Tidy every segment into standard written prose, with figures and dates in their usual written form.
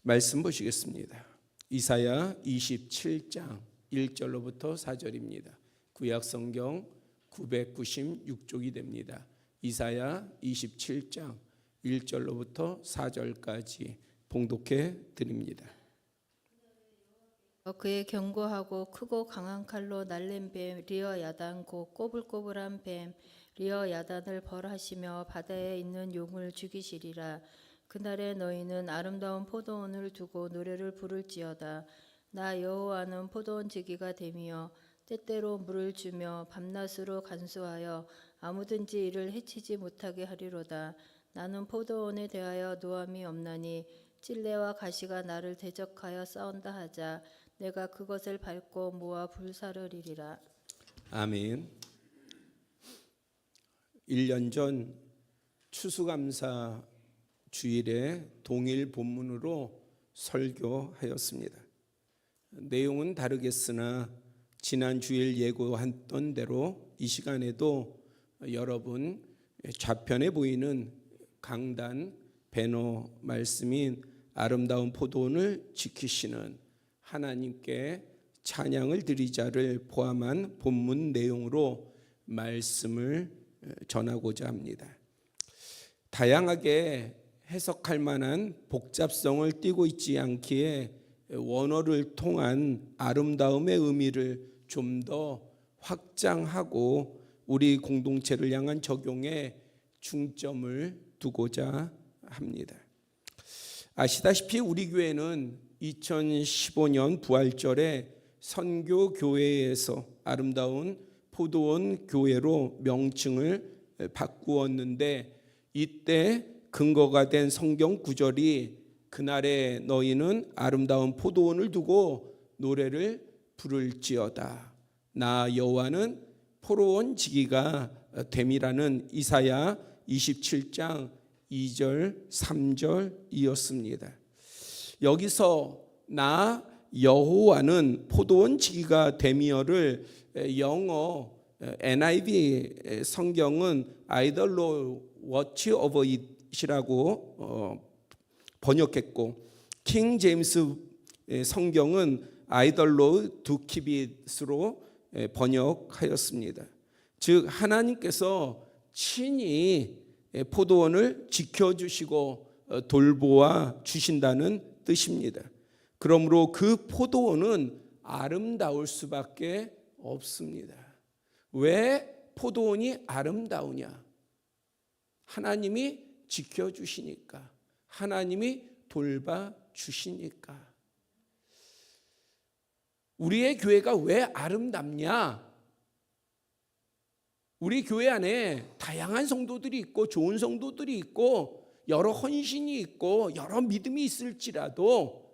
말씀 보시겠습니다. 이사야 27장 1절로부터 4절입니다. 구약 성경 996쪽이 됩니다. 이사야 27장 1절로부터 4절까지 봉독해 드립니다. 그의 견고하고 크고 강한 칼로 날린 뱀 리어 야단 곧 꼬불꼬불한 뱀 리어 야단을 벌하시며 바다에 있는 용을 죽이시리라. 그날에 너희는 아름다운 포도원을 두고 노래를 부를지어다. 나 여호와는 포도원 지기가 되며 때때로 물을 주며 밤낮으로 간수하여 아무든지 이를 해치지 못하게 하리로다. 나는 포도원에 대하여 노함이 없나니 찔레와 가시가 나를 대적하여 싸운다 하자. 내가 그것을 밟고 모아 불사르리라. 아멘. 1년 전 추수감사 주일에 동일 본문으로 설교하였습니다. 내용은 다르겠으나 지난 주일 예고했던 대로 이 시간에도 여러분 좌편에 보이는 강단 배너 말씀인 아름다운 포도원을 지키시는 하나님께 찬양을 드리자를 포함한 본문 내용으로 말씀을 전하고자 합니다. 다양하게 해석할 만한 복잡성을 띠고 있지 않기에 원어를 통한 아름다움의 의미를 좀 더 확장하고 우리 공동체를 향한 적용에 중점을 두고자 합니다. 아시다시피 우리 교회는 2015년 부활절에 선교교회에서 아름다운 포도원 교회로 명칭을 바꾸었는데, 이때 근거가 된 성경 구절이 그날에 너희는 아름다운 포도원을 두고 노래를 부를지어다. 나 여호와는 포도원 지기가 됨이라는 이사야 27장 2절 3절이었습니다. 여기서 나 여호와는 포도원 지기가 됨이어를 영어 NIV 성경은 Idol Watch Over It이라고 번역했고, 킹 제임스 성경은 Idol To Keep It으로 번역하였습니다. 즉 하나님께서 친히 포도원을 지켜주시고 돌보아 주신다는 뜻입니다. 그러므로 그 포도원은 아름다울 수밖에 없습니다. 왜 포도원이 아름다우냐? 하나님이 지켜주시니까, 하나님이 돌봐주시니까. 우리의 교회가 왜 아름답냐? 우리 교회 안에 다양한 성도들이 있고 좋은 성도들이 있고 여러 헌신이 있고 여러 믿음이 있을지라도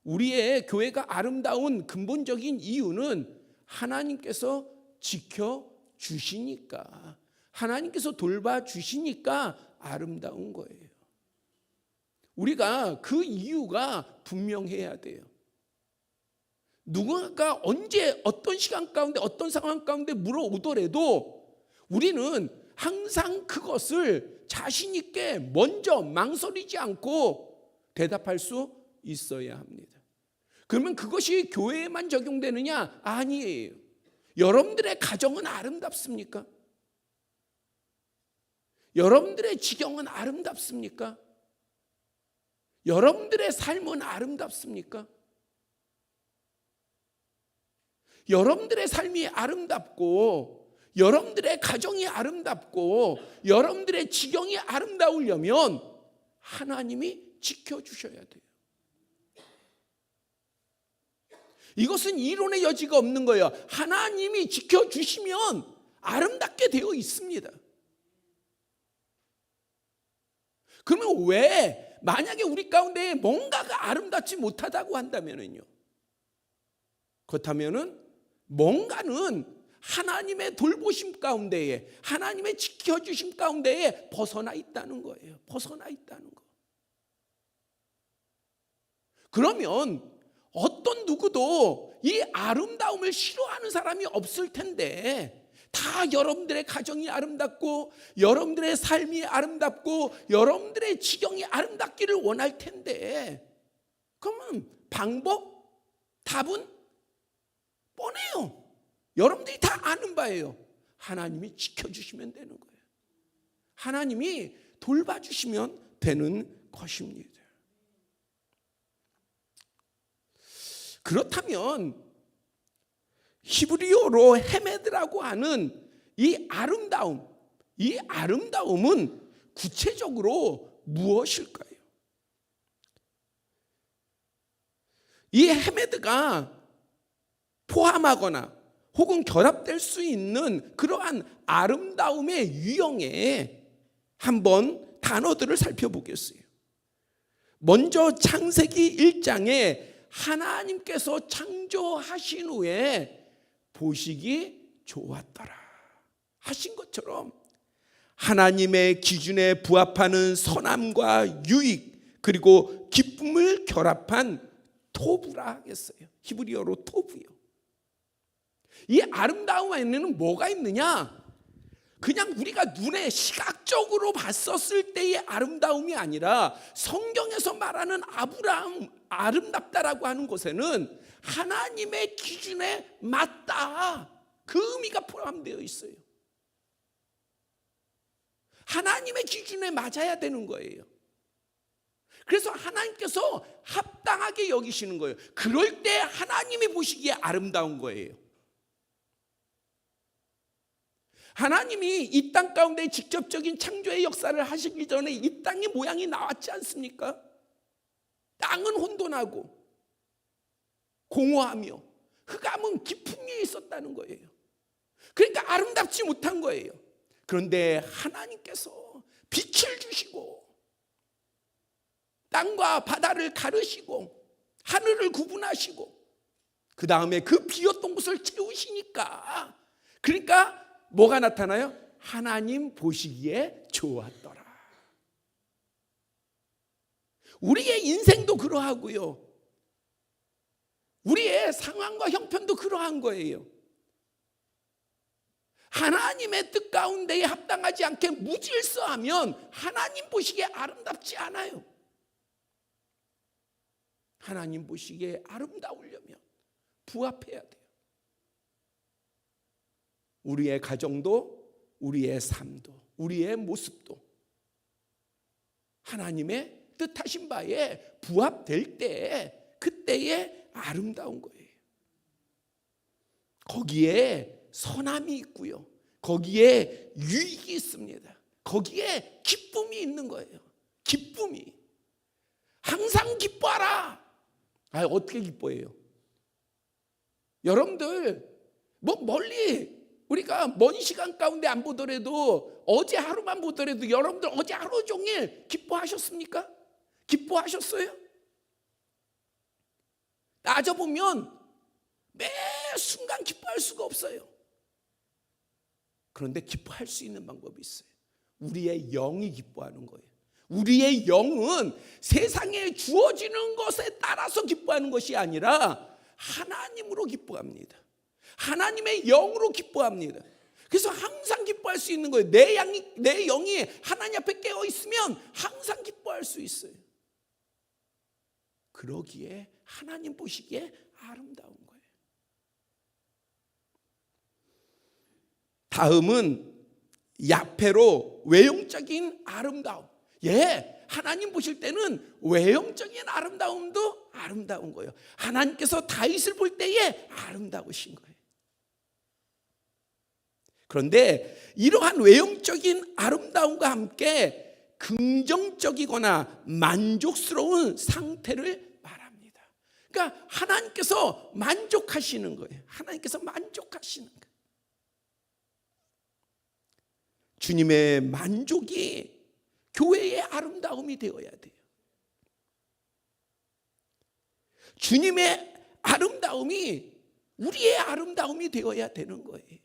우리의 교회가 아름다운 근본적인 이유는 하나님께서 지켜주시니까, 하나님께서 돌봐주시니까 아름다운 거예요. 우리가 그 이유가 분명해야 돼요. 누군가 언제 어떤 시간 가운데 어떤 상황 가운데 물어오더라도 우리는 항상 그것을 자신 있게 먼저 망설이지 않고 대답할 수 있어야 합니다. 그러면 그것이 교회에만 적용되느냐? 아니에요. 여러분들의 가정은 아름답습니까? 여러분들의 지경은 아름답습니까? 여러분들의 삶은 아름답습니까? 여러분들의 삶이 아름답고 여러분들의 가정이 아름답고 여러분들의 지경이 아름다우려면 하나님이 지켜주셔야 돼요. 이것은 이론의 여지가 없는 거예요. 하나님이 지켜주시면 아름답게 되어 있습니다. 그러면 왜 만약에 우리 가운데 뭔가가 아름답지 못하다고 한다면요, 그렇다면은 뭔가는 하나님의 돌보심 가운데에, 하나님의 지켜주심 가운데에 벗어나 있다는 거예요. 벗어나 있다는 거. 그러면 어떤 누구도 이 아름다움을 싫어하는 사람이 없을 텐데, 다 여러분들의 가정이 아름답고 여러분들의 삶이 아름답고 여러분들의 지경이 아름답기를 원할 텐데, 그러면 방법, 답은 뻔해요. 여러분들이 다 아는 바예요. 하나님이 지켜주시면 되는 거예요. 하나님이 돌봐주시면 되는 것입니다. 그렇다면 히브리어로 헤메드라고 하는 이 아름다움은 구체적으로 무엇일까요? 이 헤메드가 포함하거나 혹은 결합될 수 있는 그러한 아름다움의 유형에 한번 단어들을 살펴보겠어요. 먼저 창세기 1장에 하나님께서 창조하신 후에 보시기 좋았더라 하신 것처럼 하나님의 기준에 부합하는 선함과 유익 그리고 기쁨을 결합한 토부라 하겠어요. 히브리어로 토부요. 이 아름다움 안에는 뭐가 있느냐? 그냥 우리가 눈에 시각적으로 봤었을 때의 아름다움이 아니라 성경에서 말하는 아름답다라고 하는 것에는 하나님의 기준에 맞다, 그 의미가 포함되어 있어요. 하나님의 기준에 맞아야 되는 거예요. 그래서 하나님께서 합당하게 여기시는 거예요. 그럴 때 하나님이 보시기에 아름다운 거예요. 하나님이 이 땅 가운데 직접적인 창조의 역사를 하시기 전에 이 땅의 모양이 나왔지 않습니까? 땅은 혼돈하고 공허하며 흑암은 깊은 위에 있었다는 거예요. 그러니까 아름답지 못한 거예요. 그런데 하나님께서 빛을 주시고 땅과 바다를 가르시고 하늘을 구분하시고 그 다음에 그 비었던 곳을 채우시니까, 그러니까 뭐가 나타나요? 하나님 보시기에 좋았더라. 우리의 인생도 그러하고요, 우리의 상황과 형편도 그러한 거예요. 하나님의 뜻 가운데에 합당하지 않게 무질서하면 하나님 보시기에 아름답지 않아요. 하나님 보시기에 아름다우려면 부합해야 돼요. 우리의 가정도, 우리의 삶도, 우리의 모습도 하나님의 뜻하신 바에 부합될 때, 그때에 아름다운 거예요. 거기에 선함이 있고요, 거기에 유익이 있습니다. 거기에 기쁨이 있는 거예요. 기쁨이. 항상 기뻐하라. 어떻게 기뻐해요? 여러분들 멀리 우리가 먼 시간 가운데 안 보더라도 어제 하루만 보더라도 여러분들 어제 하루 종일 기뻐하셨습니까? 기뻐하셨어요? 따져보면 매 순간 기뻐할 수가 없어요. 그런데 기뻐할 수 있는 방법이 있어요. 우리의 영이 기뻐하는 거예요. 우리의 영은 세상에 주어지는 것에 따라서 기뻐하는 것이 아니라 하나님으로 기뻐합니다. 하나님의 영으로 기뻐합니다. 그래서 항상 기뻐할 수 있는 거예요. 내 영이 하나님 앞에 깨어 있으면 항상 기뻐할 수 있어요. 그러기에 하나님 보시기에 아름다운 거예요. 다음은 야페로 외형적인 아름다움. 하나님 보실 때는 외형적인 아름다움도 아름다운 거예요. 하나님께서 다윗을 볼 때에 아름다우신 거예요. 그런데 이러한 외형적인 아름다움과 함께 긍정적이거나 만족스러운 상태를 말합니다. 그러니까 하나님께서 만족하시는 거예요. 하나님께서 만족하시는 거예요. 주님의 만족이 교회의 아름다움이 되어야 돼요. 주님의 아름다움이 우리의 아름다움이 되어야 되는 거예요.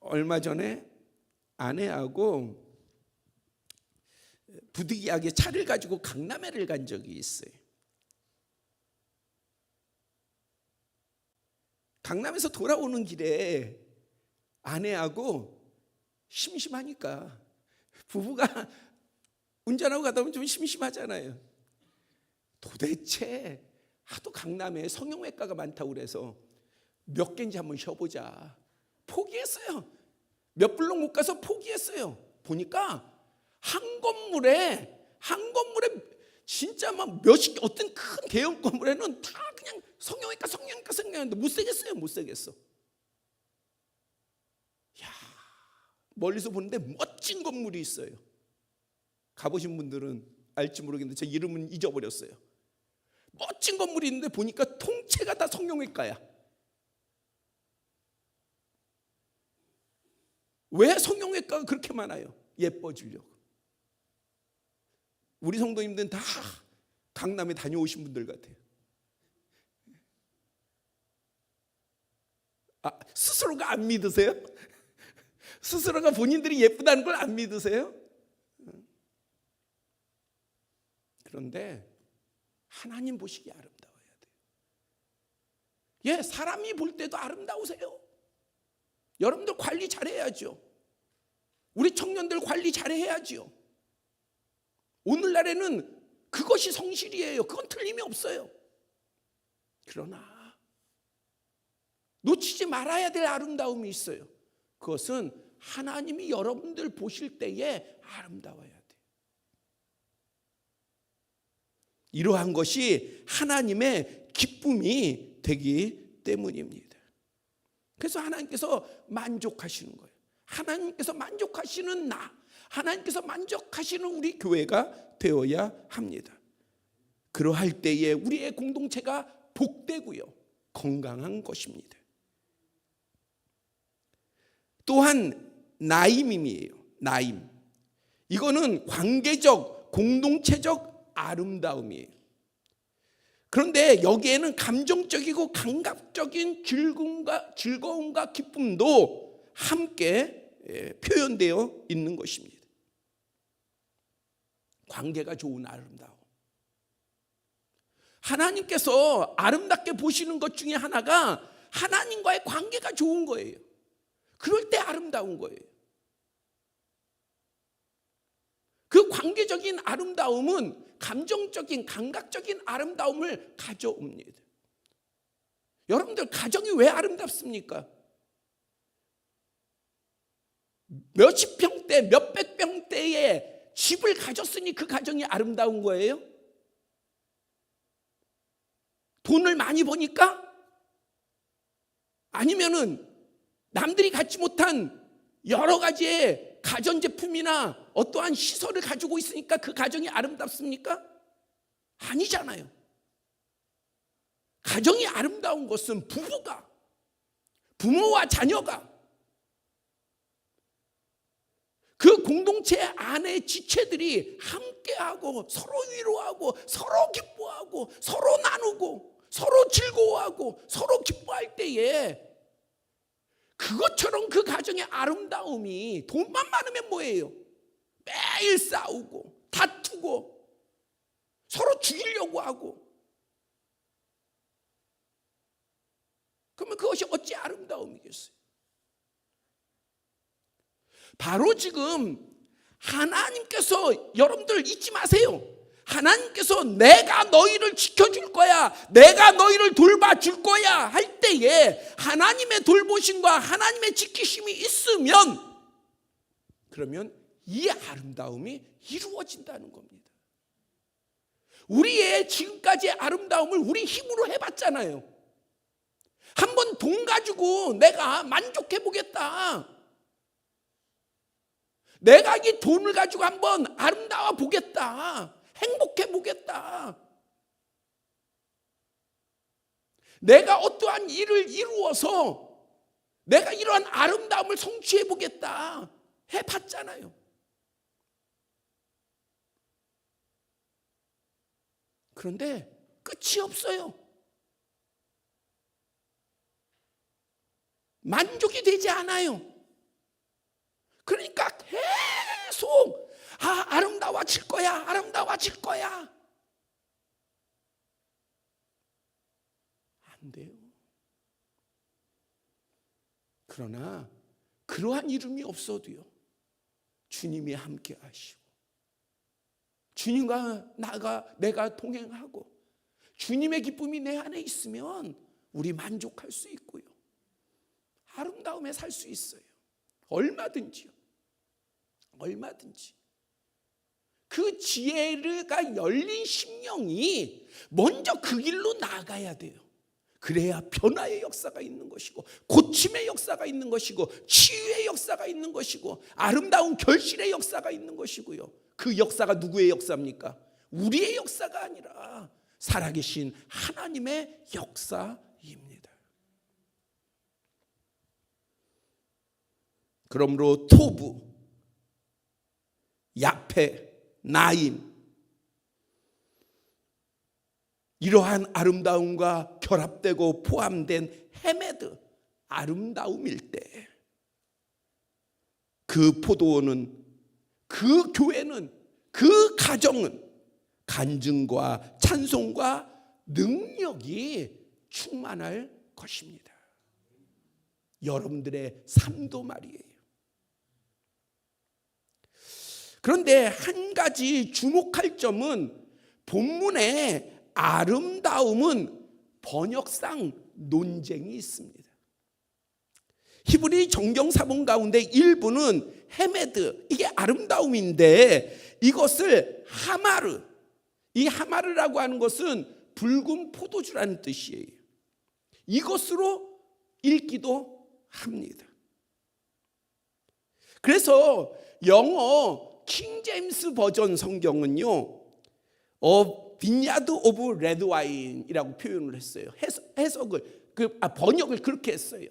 얼마 전에 아내하고 부득이하게 차를 가지고 강남에를 간 적이 있어요. 강남에서 돌아오는 길에 아내하고 심심하니까, 부부가 운전하고 가다 보면 좀 심심하잖아요. 도대체 하도 강남에 성형외과가 많다고 그래서 몇 개인지 한번 쉬어보자. 포기했어요. 몇 블록 못 가서 포기했어요. 보니까 한 건물에 진짜 막 몇십 개, 어떤 큰 대형 건물에는 다 그냥 성형외과 못 쓰겠어. 야, 멀리서 보는데 멋진 건물이 있어요. 가보신 분들은 알지 모르겠는데 제 이름은 잊어버렸어요. 멋진 건물이 있는데 보니까 통째가 다 성형외과야. 왜 성형외과가 그렇게 많아요? 예뻐지려고. 우리 성도님들은 다 강남에 다녀오신 분들 같아요. 스스로가 안 믿으세요? 스스로가 본인들이 예쁘다는 걸 안 믿으세요? 그런데 하나님 보시기에 아름다워야 돼요. 예, 사람이 볼 때도 아름다우세요. 여러분들 관리 잘해야죠. 우리 청년들 관리 잘해야죠. 오늘날에는 그것이 성실이에요. 그건 틀림이 없어요. 그러나 놓치지 말아야 될 아름다움이 있어요. 그것은 하나님이 여러분들 보실 때에 아름다워야 돼요. 이러한 것이 하나님의 기쁨이 되기 때문입니다. 그래서 하나님께서 만족하시는 거예요. 하나님께서 만족하시는 하나님께서 만족하시는 우리 교회가 되어야 합니다. 그러할 때에 우리의 공동체가 복되고요, 건강한 것입니다. 또한 나임임이에요. 나임. 이거는 관계적, 공동체적 아름다움이에요. 그런데 여기에는 감정적이고 감각적인 즐거움과 기쁨도 함께 표현되어 있는 것입니다. 관계가 좋은 아름다움. 하나님께서 아름답게 보시는 것 중에 하나가 하나님과의 관계가 좋은 거예요. 그럴 때 아름다운 거예요. 그 관계적인 아름다움은 감정적인, 감각적인 아름다움을 가져옵니다. 여러분들 가정이 왜 아름답습니까? 몇십 평대, 몇백 평대의 집을 가졌으니 그 가정이 아름다운 거예요? 돈을 많이 버니까? 아니면은 남들이 갖지 못한 여러 가지의 가전제품이나 어떠한 시설을 가지고 있으니까 그 가정이 아름답습니까? 아니잖아요. 가정이 아름다운 것은 부모와 자녀가 그 공동체 안의 지체들이 함께하고 서로 위로하고 서로 기뻐하고 서로 나누고 서로 즐거워하고 서로 기뻐할 때에 그것처럼 그 가정의 아름다움이, 돈만 많으면 뭐예요? 매일 싸우고 다투고 서로 죽이려고 하고, 그러면 그것이 어찌 아름다움이겠어요? 바로 지금 하나님께서, 여러분들 잊지 마세요. 하나님께서 내가 너희를 지켜줄 거야, 내가 너희를 돌봐줄 거야 할 때에 하나님의 돌보심과 하나님의 지키심이 있으면, 그러면 이 아름다움이 이루어진다는 겁니다. 우리의 지금까지의 아름다움을 우리 힘으로 해봤잖아요. 한번 돈 가지고 내가 만족해 보겠다, 내가 이 돈을 가지고 한번 아름다워 보겠다, 행복해 보겠다, 내가 어떠한 일을 이루어서 내가 이러한 아름다움을 성취해 보겠다 해봤잖아요. 그런데 끝이 없어요. 만족이 되지 않아요. 그러니까 계속 아름다워질 거야, 아름다워질 거야. 안 돼요. 그러나 그러한 이름이 없어도요, 주님이 함께 하시고 주님과 내가 동행하고 주님의 기쁨이 내 안에 있으면 우리 만족할 수 있고요. 아름다움에 살 수 있어요. 얼마든지요. 얼마든지. 그 지혜가 열린 심령이 먼저 그 길로 나가야 돼요. 그래야 변화의 역사가 있는 것이고 고침의 역사가 있는 것이고 치유의 역사가 있는 것이고 아름다운 결실의 역사가 있는 것이고요. 그 역사가 누구의 역사입니까? 우리의 역사가 아니라 살아계신 하나님의 역사입니다. 그러므로 토부, 야페, 나임, 이러한 아름다움과 결합되고 포함된 헤메드, 아름다움일 때 그 포도원은, 그 교회는, 그 가정은 간증과 찬송과 능력이 충만할 것입니다. 여러분들의 삶도 말이에요. 그런데 한 가지 주목할 점은 본문의 아름다움은 번역상 논쟁이 있습니다. 히브리 정경사본 가운데 일부는 헤메드, 이게 아름다움인데 이것을 하마르, 이 하마르라고 하는 것은 붉은 포도주라는 뜻이에요. 이것으로 읽기도 합니다. 그래서 영어 킹 제임스 버전 성경은요, vineyard of red wine이라고 표현을 했어요. 번역을 그렇게 했어요.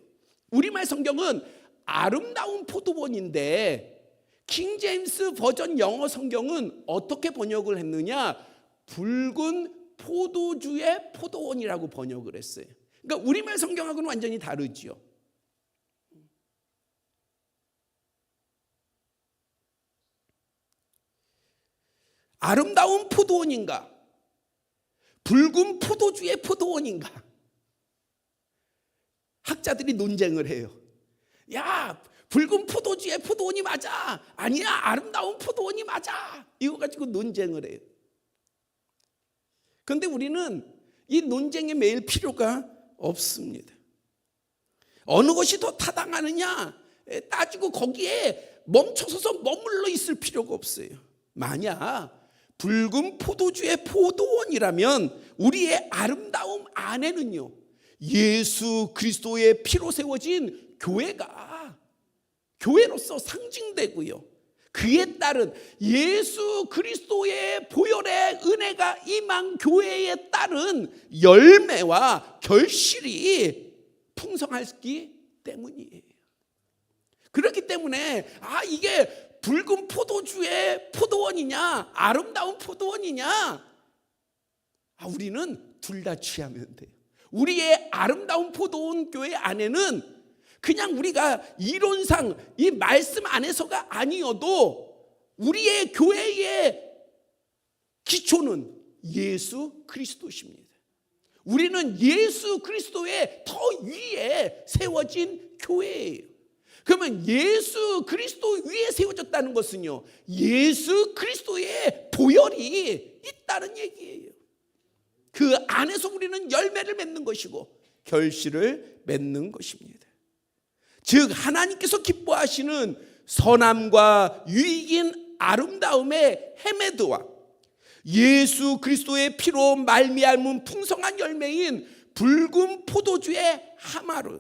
우리말 성경은 아름다운 포도원인데 킹 제임스 버전 영어 성경은 어떻게 번역을 했느냐? 붉은 포도주의 포도원이라고 번역을 했어요. 그러니까 우리말 성경하고는 완전히 다르지요. 아름다운 포도원인가? 붉은 포도주의 포도원인가? 학자들이 논쟁을 해요. 야, 붉은 포도주의 포도원이 맞아. 아니야, 아름다운 포도원이 맞아. 이거 가지고 논쟁을 해요. 그런데 우리는 이 논쟁에 매일 필요가 없습니다. 어느 것이 더 타당하느냐 따지고 거기에 멈춰서서 머물러 있을 필요가 없어요. 만약 붉은 포도주의 포도원이라면 우리의 아름다움 안에는요, 예수 그리스도의 피로 세워진 교회로서 상징되고요, 그에 따른 예수 그리스도의 보혈의 은혜가 임한 교회에 따른 열매와 결실이 풍성하기 때문이에요. 그렇기 때문에 이게 붉은 포도주의 포도원이냐 아름다운 포도원이냐, 우리는 둘 다 취하면 돼요. 우리의 아름다운 포도원 교회 안에는 그냥 우리가 이론상 이 말씀 안에서가 아니어도 우리의 교회의 기초는 예수 그리스도십니다. 우리는 예수 그리스도의 더 위에 세워진 교회예요. 그러면 예수 그리스도 위에 세워졌다는 것은요, 예수 그리스도의 보혈이 있다는 얘기예요. 그 안에서 우리는 열매를 맺는 것이고 결실을 맺는 것입니다. 즉 하나님께서 기뻐하시는 선함과 유익인 아름다움의 헤메드와 예수 그리스도의 피로 말미암은 풍성한 열매인 붉은 포도주의 하마르,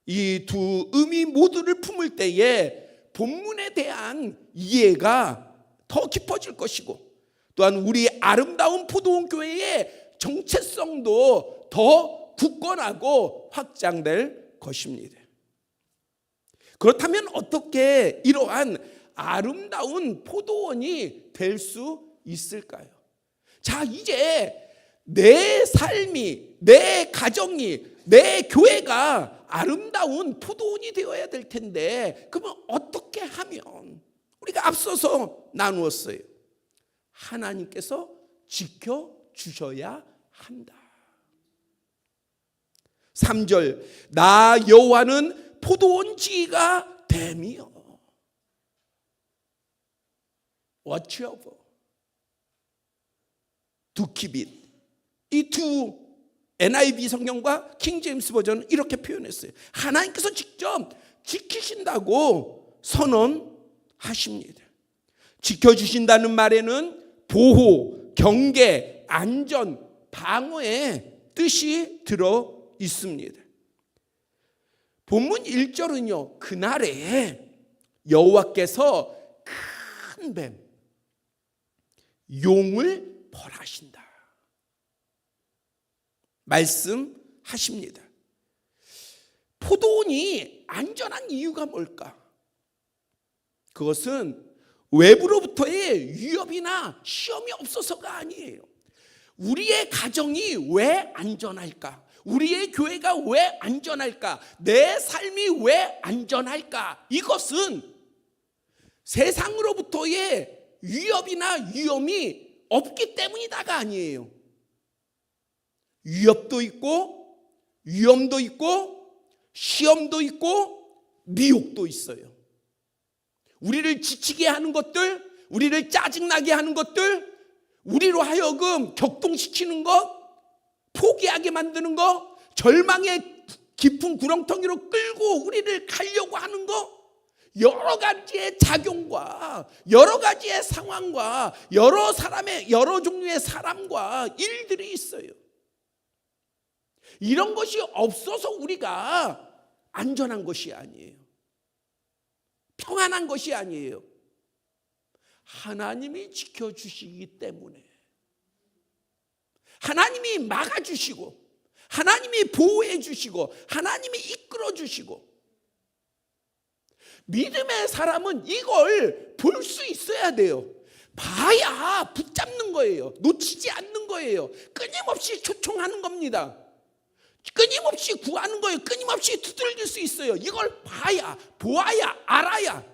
이 두 의미 모두를 품을 때에 본문에 대한 이해가 더 깊어질 것이고, 또한 우리 아름다운 포도원 교회의 정체성도 더 굳건하고 확장될 것입니다. 그렇다면 어떻게 이러한 아름다운 포도원이 될 수 있을까요? 자, 이제 내 삶이, 내 가정이, 내 교회가 아름다운 포도원이 되어야 될 텐데, 그러면 어떻게 하면? 우리가 앞서서 나누었어요. 하나님께서 지켜주셔야 한다. 3절, 나 여호와는 포도원지기가 됨이요. Watch over. to keep it. 이 두 NIV 성경과 킹 제임스 버전은 이렇게 표현했어요. 하나님께서 직접 지키신다고 선언하십니다. 지켜주신다는 말에는 보호, 경계, 안전, 방어의 뜻이 들어 있습니다. 본문 1절은요, 그날에 여호와께서 큰 뱀, 용을 벌하신다 말씀하십니다. 포도원이 안전한 이유가 뭘까? 그것은 외부로부터의 위협이나 시험이 없어서가 아니에요. 우리의 가정이 왜 안전할까? 우리의 교회가 왜 안전할까? 내 삶이 왜 안전할까? 이것은 세상으로부터의 위협이나 위험이 없기 때문이다가 아니에요. 위협도 있고 위험도 있고 시험도 있고 미혹도 있어요. 우리를 지치게 하는 것들, 우리를 짜증나게 하는 것들, 우리로 하여금 격동시키는 것, 포기하게 만드는 것, 절망의 깊은 구렁텅이로 끌고 우리를 가려고 하는 것, 여러 가지의 작용과 여러 가지의 상황과 여러 종류의 사람과 일들이 있어요. 이런 것이 없어서 우리가 안전한 것이 아니에요. 평안한 것이 아니에요. 하나님이 지켜주시기 때문에, 하나님이 막아주시고, 하나님이 보호해 주시고, 하나님이 이끌어 주시고, 믿음의 사람은 이걸 볼 수 있어야 돼요. 봐야 붙잡는 거예요. 놓치지 않는 거예요. 끊임없이 초청하는 겁니다. 끊임없이 구하는 거예요. 끊임없이 두들길 수 있어요. 이걸 봐야, 보아야, 알아야,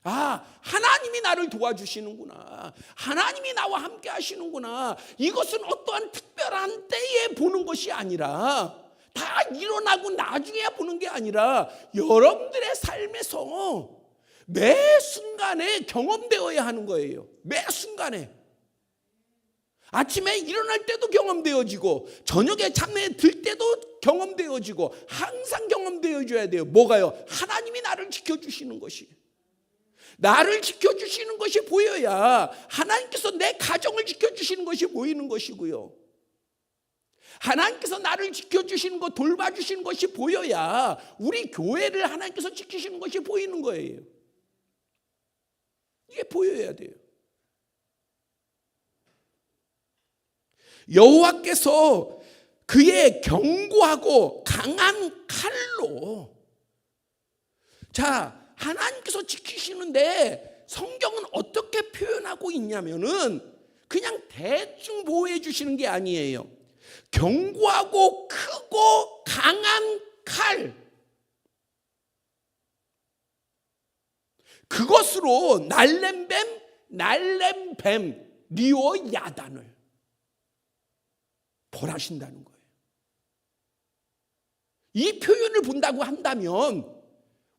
아, 하나님이 나를 도와주시는구나, 하나님이 나와 함께 하시는구나. 이것은 어떠한 특별한 때에 보는 것이 아니라, 다 일어나고 나중에 보는 게 아니라 여러분들의 삶에서 매 순간에 경험되어야 하는 거예요. 매 순간에. 아침에 일어날 때도 경험되어지고, 저녁에 잠에 들 때도 경험되어지고, 항상 경험되어져야 돼요. 뭐가요? 하나님이 나를 지켜주시는 것이, 나를 지켜주시는 것이 보여야 하나님께서 내 가정을 지켜주시는 것이 보이는 것이고요, 하나님께서 나를 지켜주시는 것, 돌봐주시는 것이 보여야 우리 교회를 하나님께서 지키시는 것이 보이는 거예요. 이게 보여야 돼요. 여호와께서 그의 견고하고 강한 칼로, 자, 하나님께서 지키시는데 성경은 어떻게 표현하고 있냐면은 그냥 대충 보호해 주시는 게 아니에요. 견고하고 크고 강한 칼, 그것으로 날렘뱀 리오 야단을 벌하신다는 거예요. 이 표현을 본다고 한다면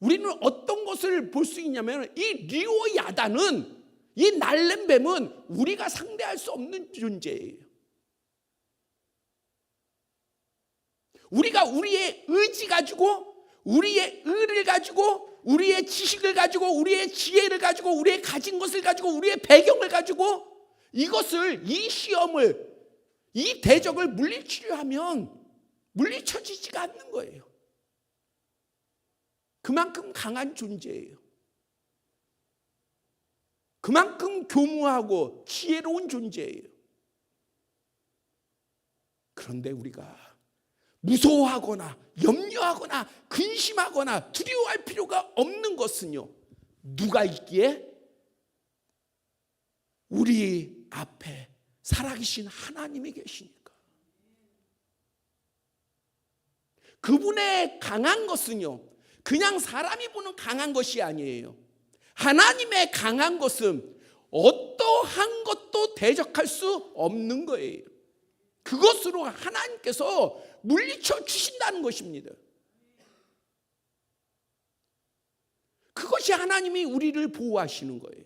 우리는 어떤 것을 볼 수 있냐면, 이 리오 야단은, 이 날렘뱀은 우리가 상대할 수 없는 존재예요. 우리가 우리의 의지 가지고, 우리의 의를 가지고, 우리의 지식을 가지고, 우리의 지혜를 가지고, 우리의 가진 것을 가지고, 우리의 배경을 가지고 이것을, 이 시험을, 이 대적을 물리치려 하면 물리쳐지지가 않는 거예요. 그만큼 강한 존재예요. 그만큼 교무하고 지혜로운 존재예요. 그런데 우리가 무서워하거나 염려하거나 근심하거나 두려워할 필요가 없는 것은요, 누가 있기에? 우리 앞에 살아계신 하나님이 계시니까. 그분의 강한 것은요, 그냥 사람이 보는 강한 것이 아니에요. 하나님의 강한 것은 어떠한 것도 대적할 수 없는 거예요. 그것으로 하나님께서 물리쳐 주신다는 것입니다. 그것이 하나님이 우리를 보호하시는 거예요.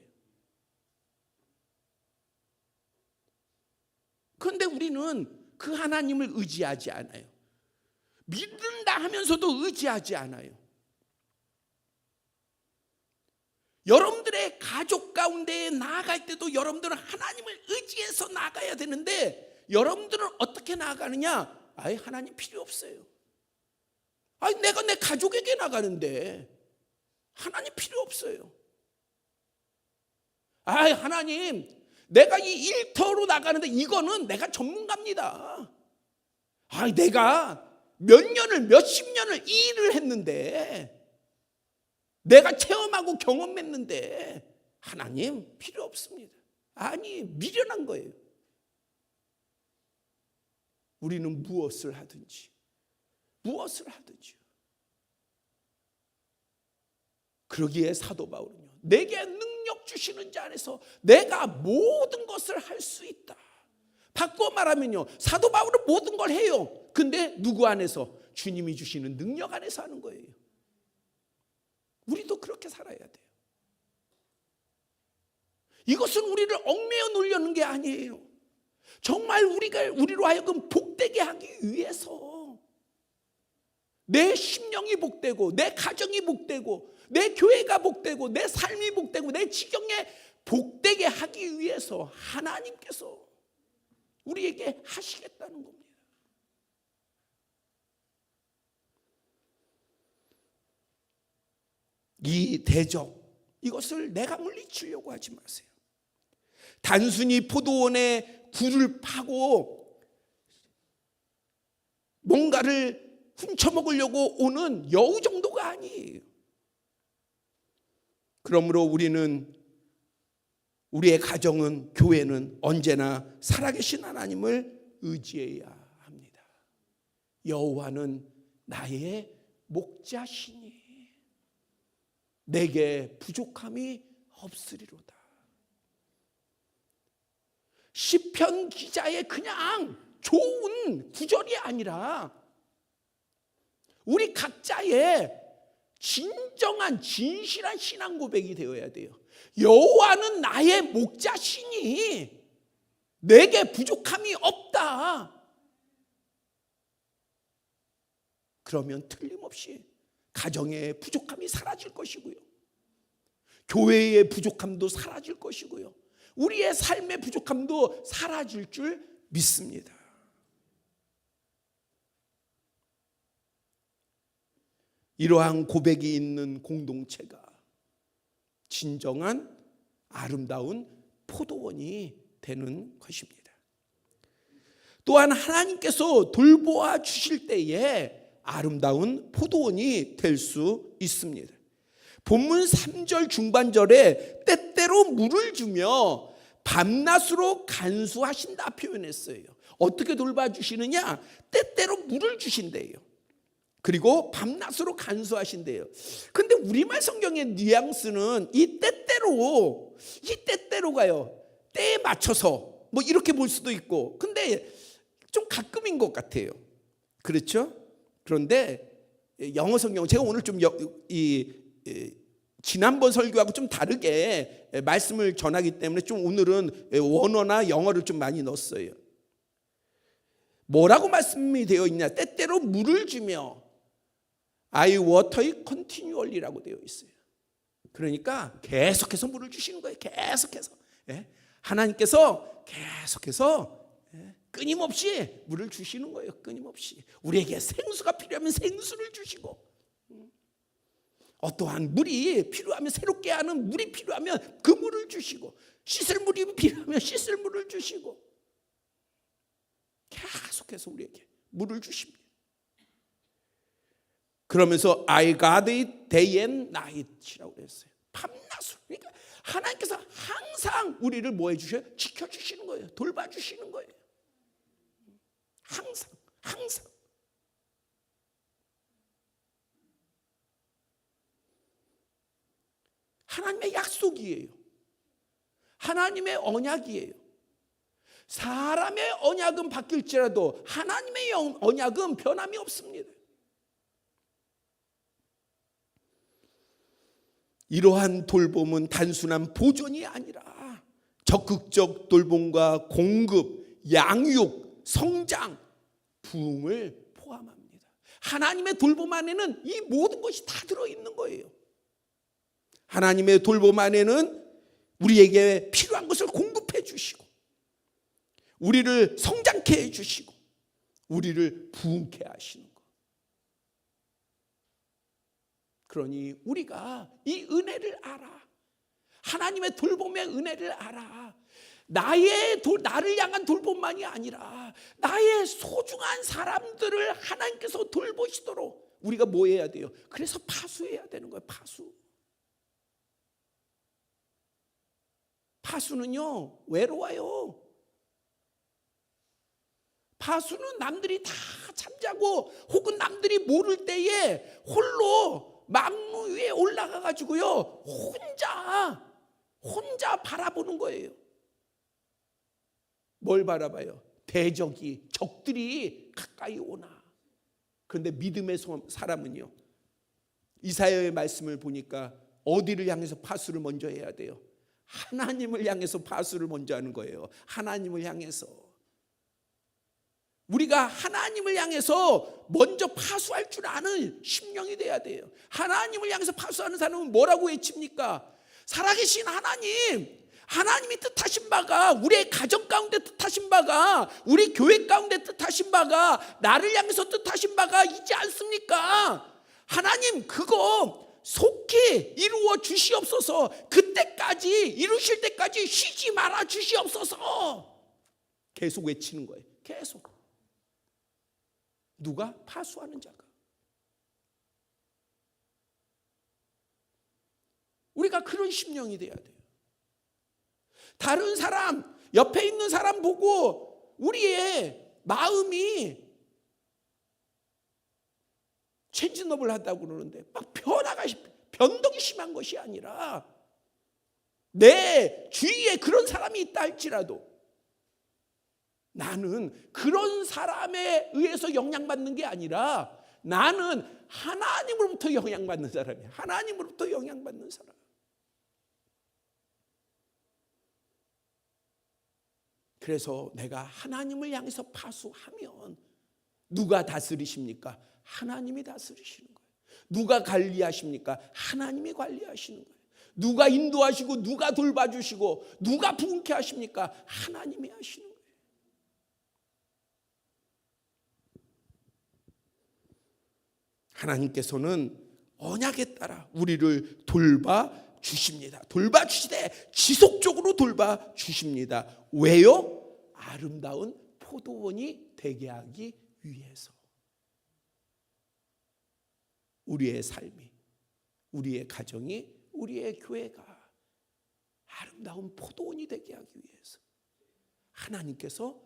그런데 우리는 그 하나님을 의지하지 않아요. 믿는다 하면서도 의지하지 않아요. 여러분들의 가족 가운데 나아갈 때도 여러분들은 하나님을 의지해서 나아가야 되는데 여러분들은 어떻게 나아가느냐? 아예 하나님 필요 없어요. 아니 내가 내 가족에게 나가는데 하나님 필요 없어요. 아이 하나님 내가 이 일터로 나가는데 이거는 내가 전문가입니다. 아이 내가 몇 년을 몇십 년을 이 일을 했는데 내가 체험하고 경험했는데 하나님 필요 없습니다. 아니 미련한 거예요. 우리는 무엇을 하든지 그러기에 사도 바울은요, 내게 능력 주시는 자 안에서 내가 모든 것을 할 수 있다. 바꿔 말하면요, 사도 바울은 모든 걸 해요. 근데 누구 안에서? 주님이 주시는 능력 안에서 하는 거예요. 우리도 그렇게 살아야 돼요. 이것은 우리를 얽매여 놓으려는 게 아니에요. 정말 우리로 하여금 복되게 하기 위해서 내 심령이 복되고 내 가정이 복되고 내 교회가 복되고 내 삶이 복되고 내 지경에 복되게 하기 위해서 하나님께서 우리에게 하시겠다는 겁니다. 이 대적, 이것을 내가 물리치려고 하지 마세요. 단순히 포도원에 굴을 파고 뭔가를 훔쳐먹으려고 오는 여우 정도가 아니에요. 그러므로 우리의 가정은, 교회는 언제나 살아계신 하나님을 의지해야 합니다. 여호와는 나의 목자시니 내게 부족함이 없으리로다. 시편 기자의 그냥 좋은 구절이 아니라 우리 각자의 진정한 진실한 신앙 고백이 되어야 돼요. 여호와는 나의 목자시니 내게 부족함이 없다. 그러면 틀림없이 가정의 부족함이 사라질 것이고요, 교회의 부족함도 사라질 것이고요, 우리의 삶의 부족함도 사라질 줄 믿습니다. 이러한 고백이 있는 공동체가 진정한 아름다운 포도원이 되는 것입니다. 또한 하나님께서 돌보아 주실 때에 아름다운 포도원이 될 수 있습니다. 본문 3절 중반절에 때때로 물을 주며 밤낮으로 간수하신다 표현했어요. 어떻게 돌봐주시느냐? 때때로 물을 주신대요. 그리고 밤낮으로 간수하신대요. 근데 우리말 성경의 뉘앙스는 이 때때로가요, 때에 맞춰서 뭐 이렇게 볼 수도 있고, 근데 좀 가끔인 것 같아요. 그렇죠? 그런데 영어 성경, 제가 오늘 좀 지난번 설교하고 좀 다르게 말씀을 전하기 때문에 좀 오늘은 원어나 영어를 좀 많이 넣었어요. 뭐라고 말씀이 되어 있냐? 때때로 물을 주며 I water it continually라고 되어 있어요. 그러니까 계속해서 물을 주시는 거예요. 계속해서. 하나님께서 계속해서 끊임없이 물을 주시는 거예요. 끊임없이. 우리에게 생수가 필요하면 생수를 주시고, 어떠한 물이 필요하면, 새롭게 하는 물이 필요하면 그 물을 주시고, 씻을 물이 필요하면 씻을 물을 주시고, 계속해서 우리에게 물을 주십니다. 그러면서 I got it day and night이라고 했어요. 밤낮으로. 그러니까 하나님께서 항상 우리를 뭐 해주셔요? 지켜주시는 거예요. 돌봐주시는 거예요. 항상. 하나님의 약속이에요. 하나님의 언약이에요. 사람의 언약은 바뀔지라도 하나님의 언약은 변함이 없습니다. 이러한 돌봄은 단순한 보존이 아니라 적극적 돌봄과 공급, 양육, 성장, 부흥을 포함합니다. 하나님의 돌봄 안에는 이 모든 것이 다 들어있는 거예요. 하나님의 돌봄 안에는 우리에게 필요한 것을 공급해 주시고, 우리를 성장케 해 주시고, 우리를 부흥케 하시는 것. 그러니 우리가 이 은혜를 알아. 하나님의 돌봄의 은혜를 알아. 나를 향한 돌봄만이 아니라 나의 소중한 사람들을 하나님께서 돌보시도록 우리가 뭐 해야 돼요? 그래서 파수해야 되는 거예요. 파수는요, 외로워요. 파수는 남들이 다 잠자고 혹은 남들이 모를 때에 홀로 망루 위에 올라가 가지고요, 혼자 바라보는 거예요. 뭘 바라봐요? 적들이 가까이 오나. 그런데 믿음의 사람은요, 이사야의 말씀을 보니까 어디를 향해서 파수를 먼저 해야 돼요? 하나님을 향해서 파수를 먼저 하는 거예요. 하나님을 향해서. 우리가 하나님을 향해서 먼저 파수할 줄 아는 심령이 돼야 돼요. 하나님을 향해서 파수하는 사람은 뭐라고 외칩니까? 살아계신 하나님이 뜻하신 바가, 우리의 가정 가운데 뜻하신 바가, 우리 교회 가운데 뜻하신 바가, 나를 향해서 뜻하신 바가 있지 않습니까? 하나님, 그거 속히 이루어 주시옵소서. 그때까지, 이루실 때까지 쉬지 말아 주시옵소서. 계속 외치는 거예요. 계속. 누가? 파수하는 자가. 우리가 그런 심령이 돼야 돼요. 다른 사람, 옆에 있는 사람 보고 우리의 마음이 체인지업을 한다고 그러는데 막 변덕이 심한 것이 아니라, 내 주위에 그런 사람이 있다 할지라도 나는 그런 사람에 의해서 영향받는 게 아니라 나는 하나님으로부터 영향받는 사람이야. 하나님으로부터 영향받는 사람. 그래서 내가 하나님을 향해서 파수하면 누가 다스리십니까? 하나님이 다스리시는 거예요. 누가 관리하십니까? 하나님이 관리하시는 거예요. 누가 인도하시고 누가 돌봐주시고 누가 부흥케 하십니까? 하나님이 하시는 거예요. 하나님께서는 언약에 따라 우리를 돌봐주십니다. 돌봐주시되 지속적으로 돌봐주십니다. 왜요? 아름다운 포도원이 되게 하기 위해서. 우리의 삶이, 우리의 가정이, 우리의 교회가 아름다운 포도원이 되게 하기 위해서 하나님께서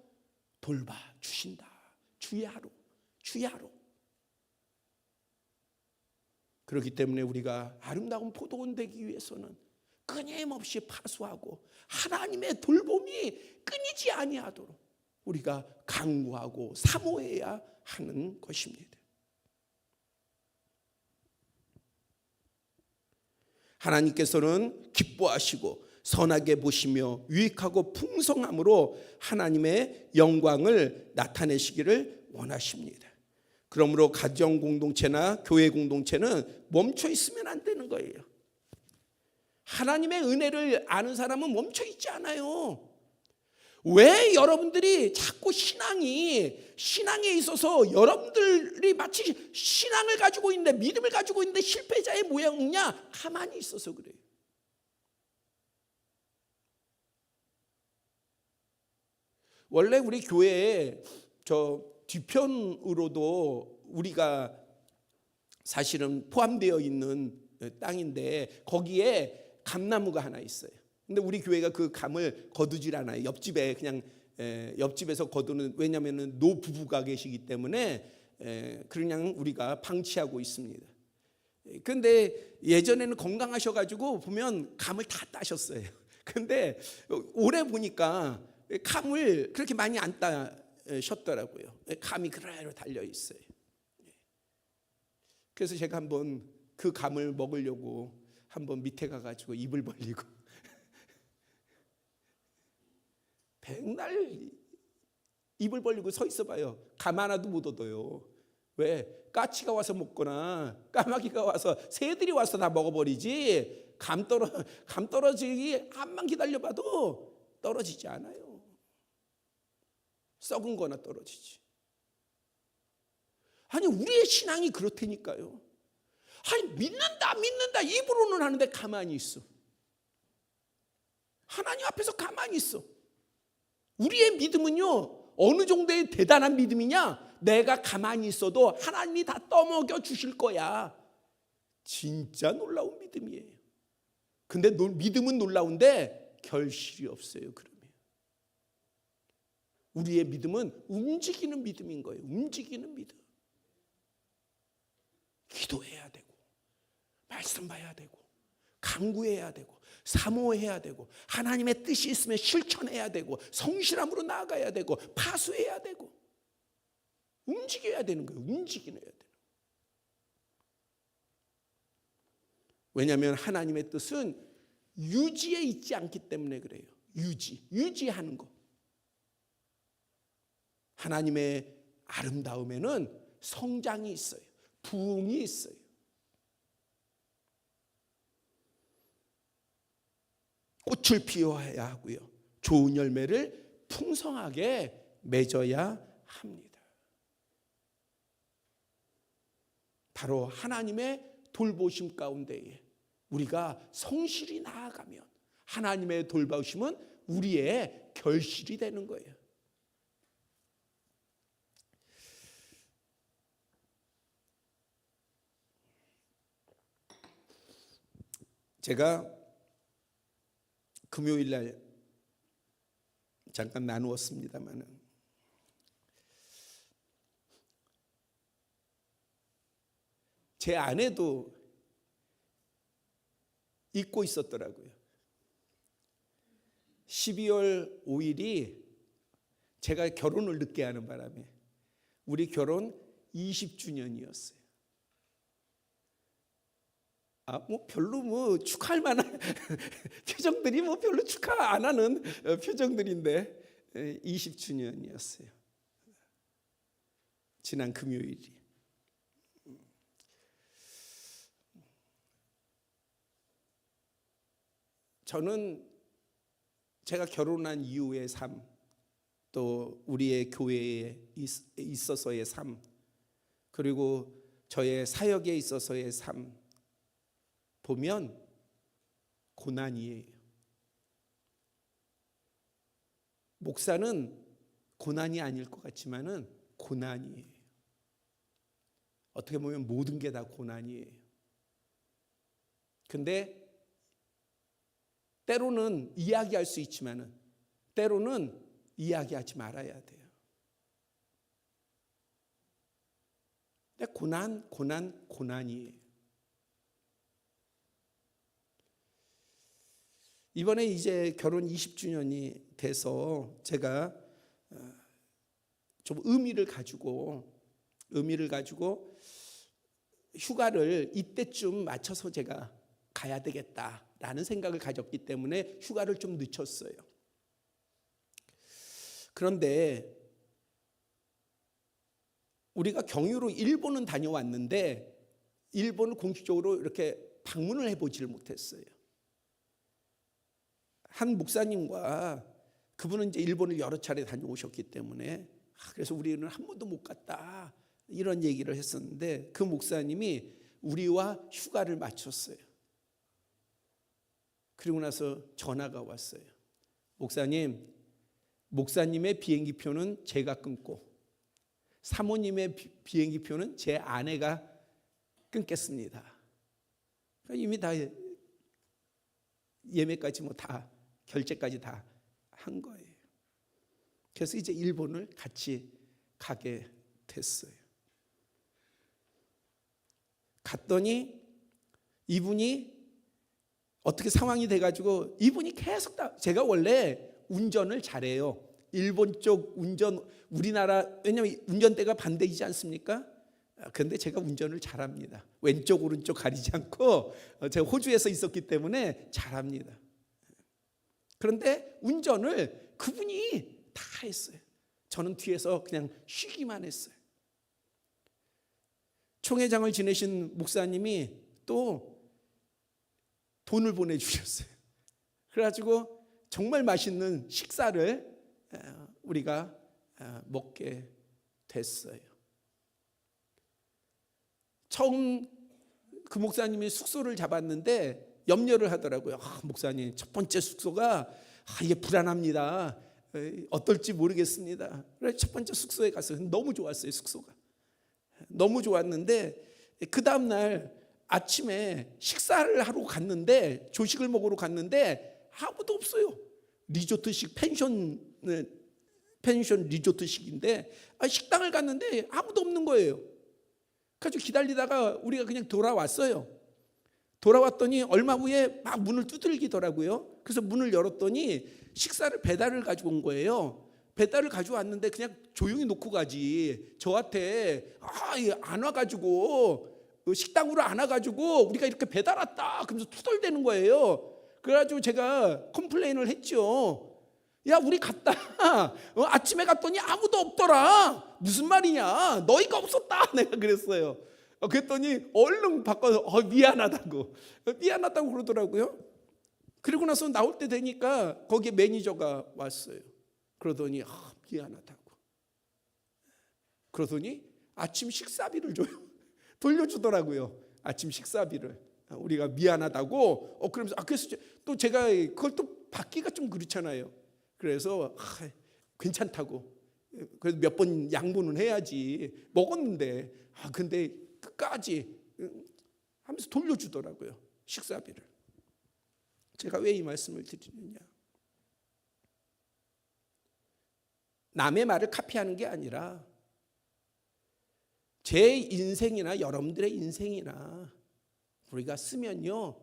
돌봐주신다. 주의 하루. 그렇기 때문에 우리가 아름다운 포도원 되기 위해서는 끊임없이 파수하고 하나님의 돌봄이 끊이지 아니하도록 우리가 강구하고 사모해야 하는 것입니다. 하나님께서는 기뻐하시고 선하게 보시며 유익하고 풍성함으로 하나님의 영광을 나타내시기를 원하십니다. 그러므로 가정 공동체나 교회 공동체는 멈춰 있으면 안 되는 거예요. 하나님의 은혜를 아는 사람은 멈춰 있지 않아요. 왜 여러분들이 자꾸 신앙에 있어서 여러분들이 마치 신앙을 가지고 있는데, 믿음을 가지고 있는데 실패자의 모양이냐? 가만히 있어서 그래요. 원래 우리 교회에 저 뒤편으로도 우리가 사실은 포함되어 있는 땅인데 거기에 감나무가 하나 있어요. 근데 우리 교회가 그 감을 거두질 않아요. 옆집에 그냥 옆집에서 거두는, 왜냐하면 노부부가 계시기 때문에 그냥 우리가 방치하고 있습니다. 근데 예전에는 건강하셔가지고 보면 감을 다 따셨어요. 근데 올해 보니까 감을 그렇게 많이 안 따셨더라고요. 감이 그대로 달려 있어요. 그래서 제가 한번 그 감을 먹으려고 한번 밑에 가가지고 입을 벌리고 백날 입을 벌리고 서 있어 봐요. 가만 하나도 못 얻어요. 왜? 까치가 와서 먹거나 까마귀가 와서 새들이 와서 다 먹어버리지 감 떨어지기 암만 기다려봐도 떨어지지 않아요. 썩은 거나 떨어지지. 아니 우리의 신앙이 그렇다니까요. 아니 믿는다 입으로는 하는데 가만히 있어. 하나님 앞에서 가만히 있어. 우리의 믿음은요 어느 정도의 대단한 믿음이냐, 내가 가만히 있어도 하나님이 다 떠먹여 주실 거야. 진짜 놀라운 믿음이에요. 근데 믿음은 놀라운데 결실이 없어요. 그러면 우리의 믿음은 움직이는 믿음인 거예요. 움직이는 믿음. 기도해야 되고 말씀 봐야 되고 간구해야 되고 사모해야 되고 하나님의 뜻이 있으면 실천해야 되고 성실함으로 나아가야 되고 파수해야 되고 움직여야 되는 거예요. 움직여야 되는 거예요. 왜냐하면 하나님의 뜻은 유지에 있지 않기 때문에 그래요. 유지하는 거. 하나님의 아름다움에는 성장이 있어요. 부흥이 있어요. 꽃을 피워야 하고요. 좋은 열매를 풍성하게 맺어야 합니다. 바로 하나님의 돌보심 가운데에 우리가 성실히 나아가면 하나님의 돌보심은 우리의 결실이 되는 거예요. 제가 금요일 날 잠깐 나누었습니다마는 제 아내도 잊고 있었더라고요. 12월 5일이 제가 결혼을 늦게 하는 바람에 우리 결혼 20주년이었어요. 별로 축하할 만한 표정들이 별로 축하 안 하는 표정들인데 20주년이었어요. 지난 금요일이. 저는 제가 결혼한 이후의 삶, 또 우리의 교회에 있어서의 삶, 그리고 저의 사역에 있어서의 삶 보면 고난이에요. 목사는 고난이 아닐 것 같지만은 고난이에요. 어떻게 보면 모든 게 다 고난이에요. 근데 때로는 이야기할 수 있지만은 때로는 이야기하지 말아야 돼요. 근데 고난이에요. 이번에 이제 결혼 20주년이 돼서 제가 좀 의미를 가지고 휴가를 이때쯤 맞춰서 제가 가야 되겠다라는 생각을 가졌기 때문에 휴가를 좀 늦췄어요. 그런데 우리가 경유로 일본은 다녀왔는데 일본을 공식적으로 이렇게 방문을 해보지를 못했어요. 한 목사님과 그분은 이제 일본을 여러 차례 다녀오셨기 때문에 그래서 우리는 한 번도 못 갔다 이런 얘기를 했었는데 그 목사님이 우리와 휴가를 맞췄어요. 그리고 나서 전화가 왔어요. 목사님의 비행기표는 제가 끊고 사모님의 비행기표는 제 아내가 끊겠습니다. 이미 다 예매까지 다 결제까지 다 한 거예요. 그래서 이제 일본을 같이 가게 됐어요. 갔더니 이분이 어떻게 상황이 돼가지고 이분이 계속 제가 원래 운전을 잘해요. 일본 쪽 운전 우리나라 왜냐면 운전대가 반대이지 않습니까? 그런데 제가 운전을 잘합니다. 왼쪽 오른쪽 가리지 않고 제가 호주에서 있었기 때문에 잘합니다. 그런데 운전을 그분이 다 했어요. 저는 뒤에서 그냥 쉬기만 했어요. 총회장을 지내신 목사님이 또 돈을 보내주셨어요. 그래가지고 정말 맛있는 식사를 우리가 먹게 됐어요. 처음 그 목사님이 숙소를 잡았는데 염려를 하더라고요. 목사님, 첫 번째 숙소가 이게 불안합니다. 어떨지 모르겠습니다. 그래서 첫 번째 숙소에 갔어요. 너무 좋았어요. 숙소가 너무 좋았는데 그 다음날 아침에 식사를 하러 갔는데, 조식을 먹으러 갔는데 아무도 없어요. 리조트식 펜션 리조트식인데 식당을 갔는데 아무도 없는 거예요. 그래서 기다리다가 우리가 그냥 돌아왔어요. 돌아왔더니 얼마 후에 막 문을 두들기더라고요. 그래서 문을 열었더니 식사를 배달을 가지고 온 거예요. 배달을 가져왔는데 그냥 조용히 놓고 가지, 저한테 안 와가지고, 식당으로 안 와가지고 우리가 이렇게 배달 왔다 그러면서 투덜대는 거예요. 그래가지고 제가 컴플레인을 했죠. 야, 우리 갔다 아침에 갔더니 아무도 없더라. 무슨 말이냐, 너희가 없었다. 내가 그랬어요. 그랬더니 얼른 바꿔서 미안하다고 그러더라고요. 그리고 나서 나올 때 되니까 거기에 매니저가 왔어요. 그러더니 미안하다고. 그러더니 아침 식사비를 줘요. 돌려주더라고요. 아침 식사비를. 우리가 미안하다고. 그러면서 그래서 또 제가 그걸 또 받기가 좀 그렇잖아요. 그래서 괜찮다고. 그래서 몇 번 양보는 해야지. 먹었는데 근데 끝까지 하면서 돌려주더라고요. 식사비를. 제가 왜 이 말씀을 드리느냐, 남의 말을 카피하는 게 아니라 제 인생이나 여러분들의 인생이나 우리가 쓰면요,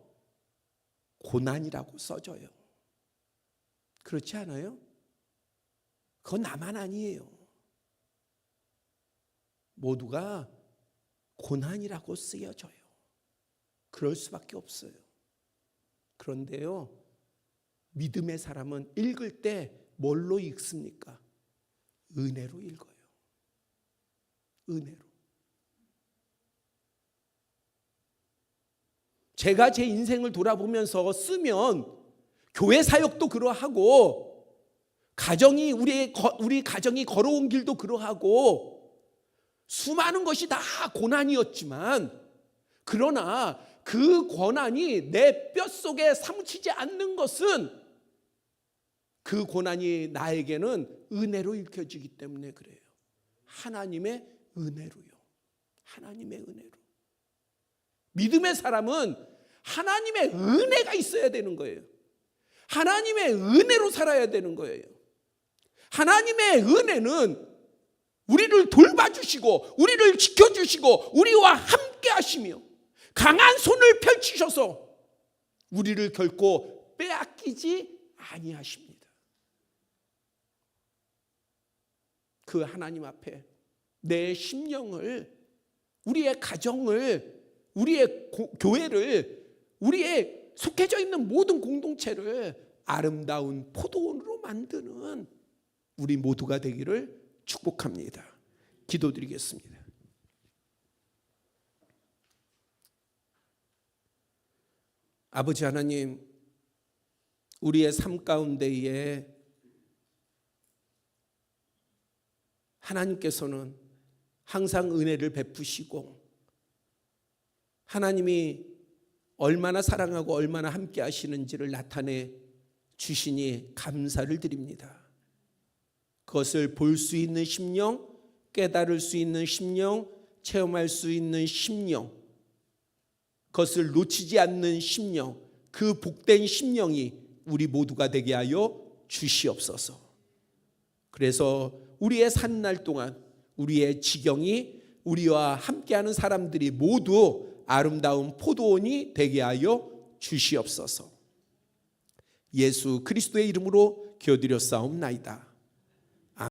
고난이라고 써져요. 그렇지 않아요? 그건 나만 아니에요. 모두가 고난이라고 쓰여져요. 그럴 수밖에 없어요. 그런데요, 믿음의 사람은 읽을 때 뭘로 읽습니까? 은혜로 읽어요. 은혜로. 제가 제 인생을 돌아보면서 쓰면 교회 사역도 그러하고, 가정이 우리 가정이 걸어온 길도 그러하고, 수많은 것이 다 고난이었지만, 그러나 그 고난이 내 뼛속에 사무치지 않는 것은 그 고난이 나에게는 은혜로 읽혀지기 때문에 그래요. 하나님의 은혜로요. 하나님의 은혜로. 믿음의 사람은 하나님의 은혜가 있어야 되는 거예요. 하나님의 은혜로 살아야 되는 거예요. 하나님의 은혜는 우리를 돌봐주시고 우리를 지켜주시고 우리와 함께 하시며 강한 손을 펼치셔서 우리를 결코 빼앗기지 아니하십니다. 그 하나님 앞에 내 심령을, 우리의 가정을, 우리의 교회를, 우리의 속해져 있는 모든 공동체를 아름다운 포도원으로 만드는 우리 모두가 되기를 축복합니다. 기도드리겠습니다. 아버지 하나님, 우리의 삶 가운데에 하나님께서는 항상 은혜를 베푸시고 하나님이 얼마나 사랑하고 얼마나 함께 하시는지를 나타내 주시니 감사를 드립니다. 그것을 볼 수 있는 심령, 깨달을 수 있는 심령, 체험할 수 있는 심령, 그것을 놓치지 않는 심령, 그 복된 심령이 우리 모두가 되게 하여 주시옵소서. 그래서 우리의 사는 날 동안 우리의 지경이, 우리와 함께하는 사람들이 모두 아름다운 포도원이 되게 하여 주시옵소서. 예수 그리스도의 이름으로 기도드렸사옵나이다.